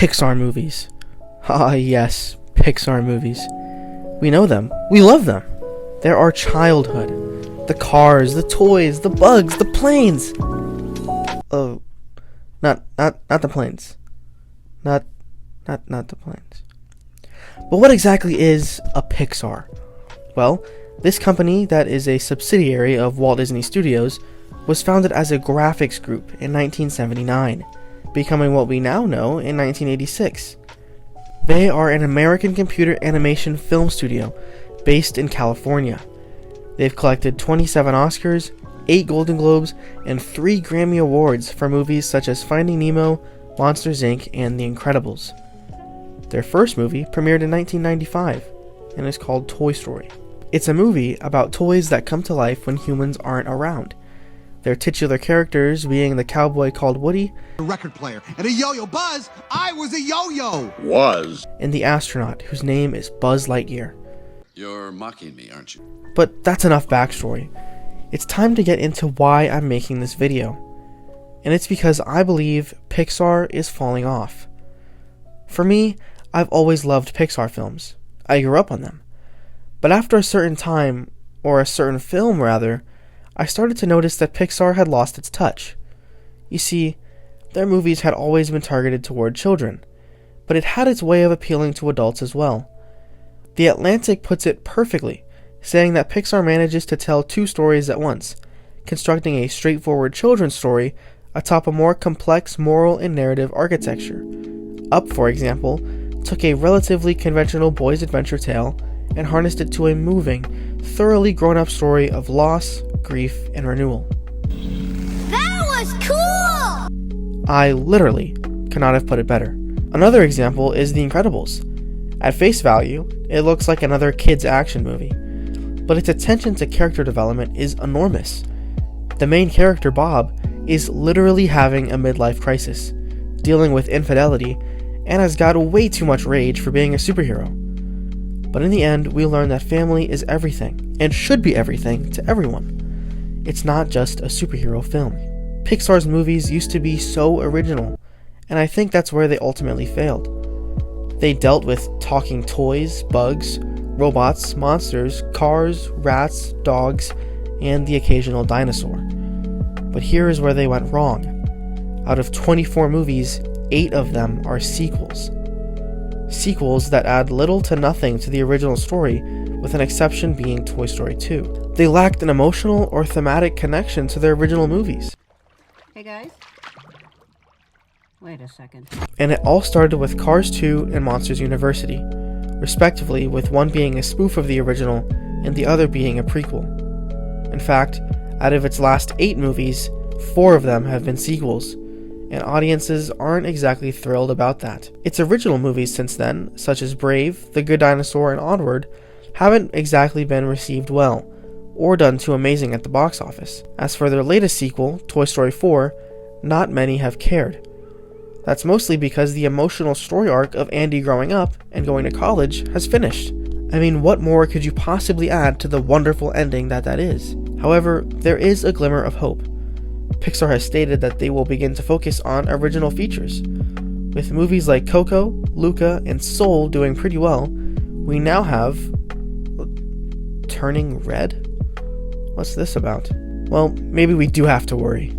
Pixar movies. Ah, yes, Pixar movies. We know them. We love them. They're our childhood. The cars, the toys, the bugs, the planes. Oh, not the planes. Not the planes. But what exactly is a Pixar? Well, this company that is a subsidiary of Walt Disney Studios was founded as a graphics group in 1979, becoming what we now know in 1986. They are an American computer animation film studio based in California. They've collected 27 Oscars, 8 Golden Globes, and 3 Grammy Awards for movies such as Finding Nemo, Monsters Inc., and The Incredibles. Their first movie premiered in 1995 and is called Toy Story. It's a movie about toys that come to life when humans aren't around. Their titular characters being the cowboy called Woody, a record player, and a yo-yo. Buzz, I was a yo-yo. Was. And the astronaut whose name is Buzz Lightyear. You're mocking me, aren't you? But that's enough backstory. It's time to get into why I'm making this video. And it's because I believe Pixar is falling off. For me, I've always loved Pixar films. I grew up on them. But after a certain time, or a certain film rather, I started to notice that Pixar had lost its touch. You see, their movies had always been targeted toward children, but it had its way of appealing to adults as well. The Atlantic puts it perfectly, saying that Pixar manages to tell 2 stories at once, constructing a straightforward children's story atop a more complex moral and narrative architecture. Up, for example, took a relatively conventional boys' adventure tale and harnessed it to a moving, thoroughly grown-up story of loss, grief, and renewal. That was cool! I literally cannot have put it better. Another example is The Incredibles. At face value, it looks like another kids' action movie, but its attention to character development is enormous. The main character, Bob, is literally having a midlife crisis, dealing with infidelity, and has got way too much rage for being a superhero. But in the end, we learn that family is everything, and should be everything to everyone. It's not just a superhero film. Pixar's movies used to be so original, and I think that's where they ultimately failed. They dealt with talking toys, bugs, robots, monsters, cars, rats, dogs, and the occasional dinosaur. But here is where they went wrong. Out of 24 movies, 8 of them are sequels. Sequels that add little to nothing to the original story, with an exception being Toy Story 2. They lacked an emotional or thematic connection to their original movies. Hey guys. Wait a second. And it all started with Cars 2 and Monsters University, respectively, with one being a spoof of the original and the other being a prequel. In fact, out of its last 8 movies, 4 of them have been sequels, and audiences aren't exactly thrilled about that. Its original movies since then, such as Brave, The Good Dinosaur, and Onward, haven't exactly been received well, or done too amazing at the box office. As for their latest sequel, Toy Story 4, not many have cared. That's mostly because the emotional story arc of Andy growing up and going to college has finished. I mean, what more could you possibly add to the wonderful ending that is? However, there is a glimmer of hope. Pixar has stated that they will begin to focus on original features. With movies like Coco, Luca, and Soul doing pretty well, we now have... Turning Red? What's this about? Well, maybe we do have to worry.